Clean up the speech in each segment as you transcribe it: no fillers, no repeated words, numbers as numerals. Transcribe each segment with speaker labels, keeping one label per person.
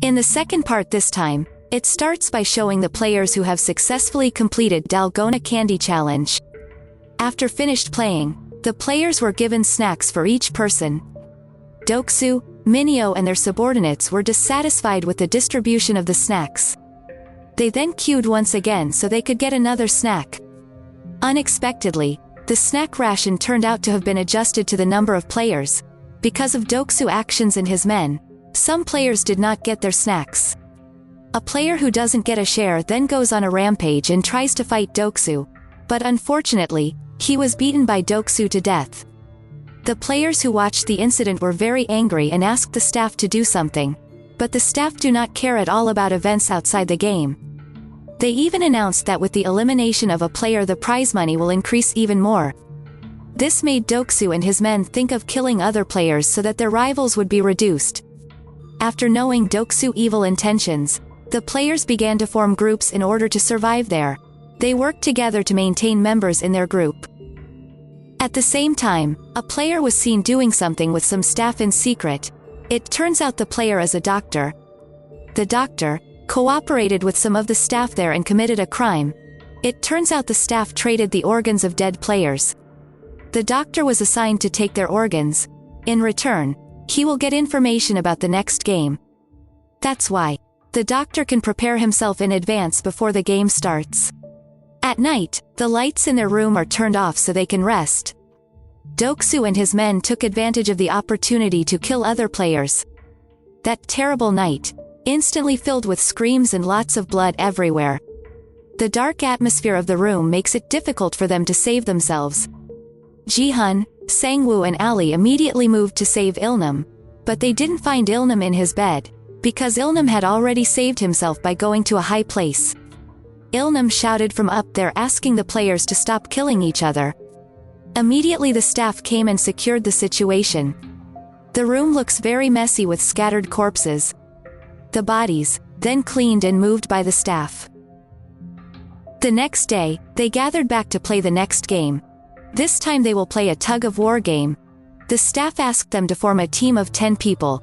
Speaker 1: In the second part this time, it starts by showing the players who have successfully completed Dalgona Candy Challenge. After finished playing, the players were given snacks for each person. Doksu, Minio and their subordinates were dissatisfied with the distribution of the snacks. They then queued once again so they could get another snack. Unexpectedly, the snack ration turned out to have been adjusted to the number of players. Because of Doksu's actions and his men, some players did not get their snacks. A player who doesn't get a share then goes on a rampage and tries to fight Doksu, but unfortunately, he was beaten by Doksu to death. The players who watched the incident were very angry and asked the staff to do something, but the staff do not care at all about events outside the game. They even announced that with the elimination of a player the prize money will increase even more. This made Doksu and his men think of killing other players so that their rivals would be reduced. After knowing Doksu's evil intentions, the players began to form groups in order to survive there. They worked together to maintain members in their group. At the same time, a player was seen doing something with some staff in secret. It turns out the player is a doctor. The doctor cooperated with some of the staff there and committed a crime. It turns out the staff traded the organs of dead players. The doctor was assigned to take their organs. In return, he will get information about the next game. That's why the doctor can prepare himself in advance before the game starts. At night, the lights in their room are turned off so they can rest. Doksu and his men took advantage of the opportunity to kill other players. That terrible night, instantly filled with screams and lots of blood everywhere. The dark atmosphere of the room makes it difficult for them to save themselves. Ji-hun, Sang-woo and Ali immediately moved to save Ilnam, but they didn't find Ilnam in his bed, because Ilnam had already saved himself by going to a high place. Ilnam shouted from up there asking the players to stop killing each other. Immediately the staff came and secured the situation. The room looks very messy with scattered corpses. The bodies, then cleaned and moved by the staff. The next day, they gathered back to play the next game. This time they will play a tug-of-war game. The staff asked them to form a team of 10 people.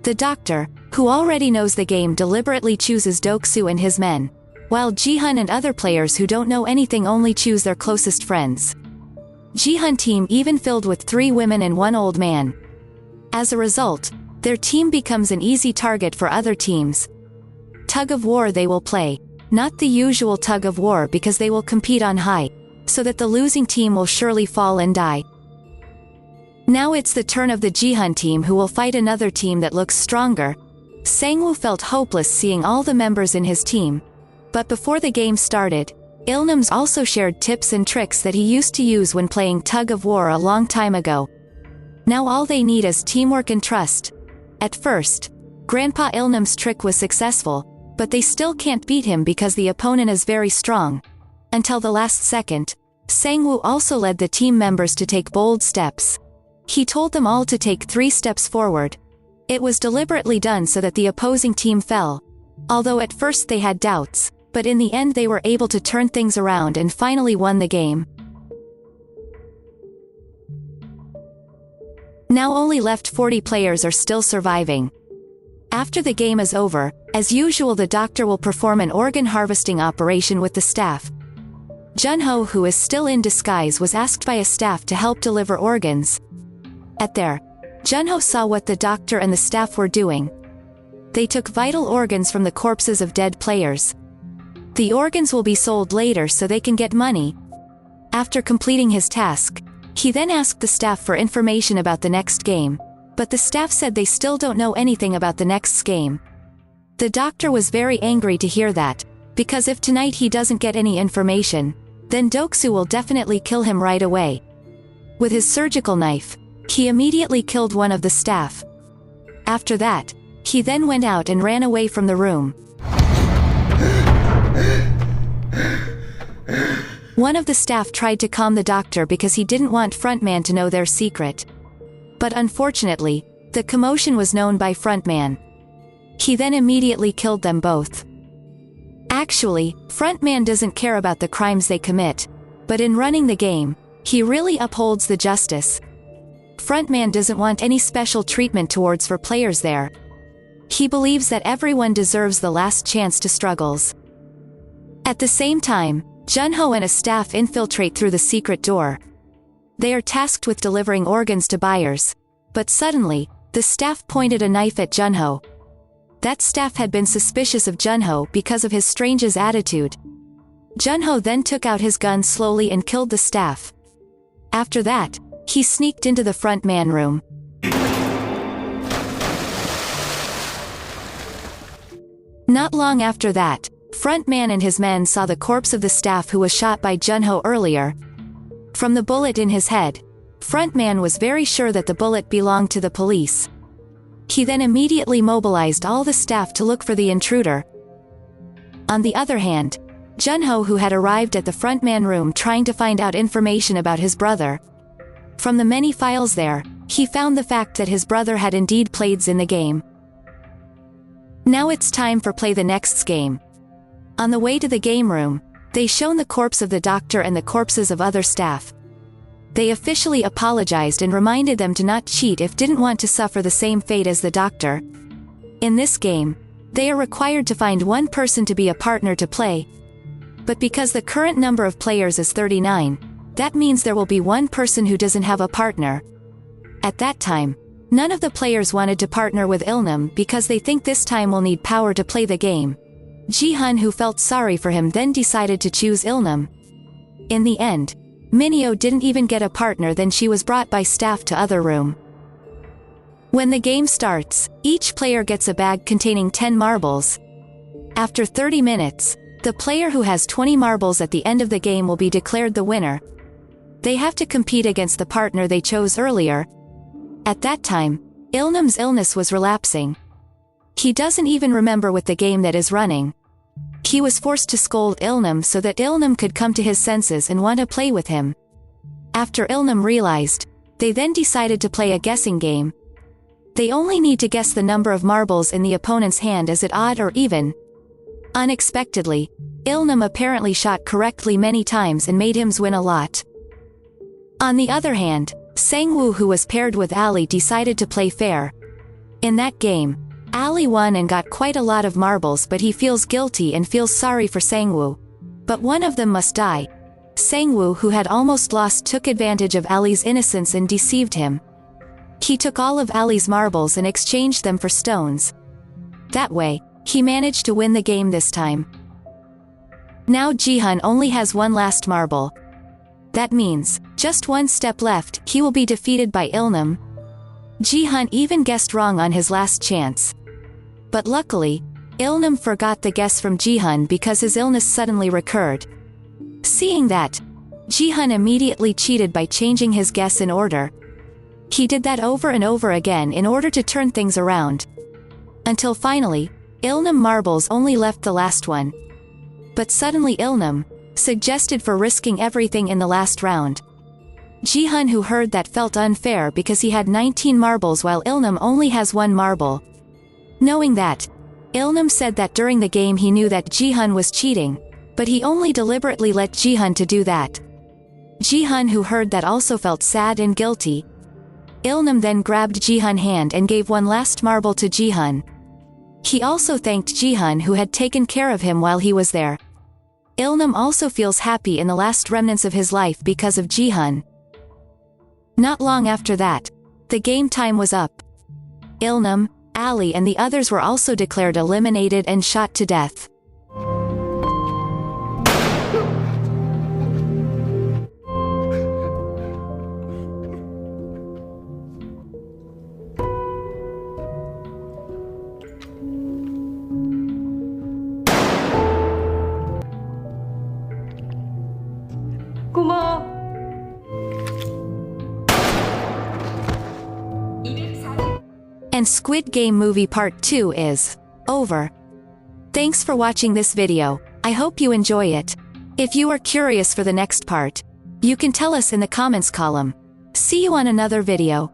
Speaker 1: The doctor, who already knows the game, deliberately chooses Doksu and his men, while Ji-hun and other players who don't know anything only choose their closest friends. Ji-hun team even filled with 3 women and 1 old man. As a result, their team becomes an easy target for other teams. Tug-of-war they will play, not the usual tug-of-war because they will compete on high, so that the losing team will surely fall and die. Now it's the turn of the Ji-hun team who will fight another team that looks stronger. Sang-woo felt hopeless seeing all the members in his team. But before the game started, Ilnam's also shared tips and tricks that he used to use when playing tug-of-war a long time ago. Now all they need is teamwork and trust. At first, Grandpa Ilnam's trick was successful, but they still can't beat him because the opponent is very strong. Until the last second, Sang-woo also led the team members to take bold steps. He told them all to take 3 steps forward. It was deliberately done so that the opposing team fell. Although at first they had doubts, but in the end they were able to turn things around and finally won the game. Now only left 40 players are still surviving. After the game is over, as usual the doctor will perform an organ harvesting operation with the staff. Junho, who is still in disguise, was asked by a staff to help deliver organs. At there, Junho saw what the doctor and the staff were doing. They took vital organs from the corpses of dead players. The organs will be sold later so they can get money. After completing his task, he then asked the staff for information about the next game, but the staff said they still don't know anything about the next game. The doctor was very angry to hear that, because if tonight he doesn't get any information, then Doksu will definitely kill him right away. With his surgical knife, he immediately killed one of the staff. After that, he then went out and ran away from the room. One of the staff tried to calm the doctor because he didn't want Frontman to know their secret. But unfortunately, the commotion was known by Frontman. He then immediately killed them both. Actually, Frontman doesn't care about the crimes they commit, but in running the game, he really upholds the justice. Frontman doesn't want any special treatment towards for players there. He believes that everyone deserves the last chance to struggles. At the same time, Junho and a staff infiltrate through the secret door. They are tasked with delivering organs to buyers. But suddenly, the staff pointed a knife at Junho. That staff had been suspicious of Junho because of his strange attitude. Junho then took out his gun slowly and killed the staff. After that, he sneaked into the front man room. Not long after that, front man and his men saw the corpse of the staff who was shot by Junho earlier. From the bullet in his head, front man was very sure that the bullet belonged to the police. He then immediately mobilized all the staff to look for the intruder. On the other hand, Junho, who had arrived at the front man room trying to find out information about his brother. From the many files there, he found the fact that his brother had indeed played in the game. Now it's time for play the next game. On the way to the game room, they shown the corpse of the doctor and the corpses of other staff. They officially apologized and reminded them to not cheat if didn't want to suffer the same fate as the doctor. In this game, they are required to find one person to be a partner to play. But because the current number of players is 39, that means there will be one person who doesn't have a partner. At that time, none of the players wanted to partner with Ilnam because they think this time will need power to play the game. Jihan, who felt sorry for him, then decided to choose Ilnam. In the end, Mineo didn't even get a partner, then she was brought by staff to other room. When the game starts, each player gets a bag containing 10 marbles. After 30 minutes, the player who has 20 marbles at the end of the game will be declared the winner. They have to compete against the partner they chose earlier. At that time, Ilnam's illness was relapsing. He doesn't even remember with the game that is running. He was forced to scold Ilnam so that Ilnam could come to his senses and want to play with him. After Ilnam realized, they then decided to play a guessing game. They only need to guess the number of marbles in the opponent's hand, is it odd or even. Unexpectedly, Ilnam apparently shot correctly many times and made him win a lot. On the other hand, Sangwoo, who was paired with Ali, decided to play fair. In that game, Ali won and got quite a lot of marbles, but he feels guilty and feels sorry for Sangwoo. But one of them must die. Sangwoo, who had almost lost, took advantage of Ali's innocence and deceived him. He took all of Ali's marbles and exchanged them for stones. That way, he managed to win the game this time. Now Jihan only has one last marble. That means, just one step left, he will be defeated by Ilnam. Jihan even guessed wrong on his last chance. But luckily, Ilnam forgot the guess from Jihan because his illness suddenly recurred. Seeing that, Jihan immediately cheated by changing his guess in order. He did that over and over again in order to turn things around. Until finally, Ilnam marbles only left the last one. But suddenly Ilnam suggested for risking everything in the last round. Jihan, who heard that, felt unfair because he had 19 marbles while Ilnam only has 1 marble. Knowing that, Ilnam said that during the game he knew that Jihan was cheating, but he only deliberately let Jihan to do that. Jihan, who heard that, also felt sad and guilty. Ilnam then grabbed Jihan's hand and gave one last marble to Jihan. He also thanked Jihan, who had taken care of him while he was there. Ilnam also feels happy in the last remnants of his life because of Jihan. Not long after that, the game time was up. Ilnam, Ali and the others were also declared eliminated and shot to death. And Squid Game movie part 2 is over. Thanks for watching this video. I hope you enjoy it. If you are curious for the next part, you can tell us in the comments column. See you on another video.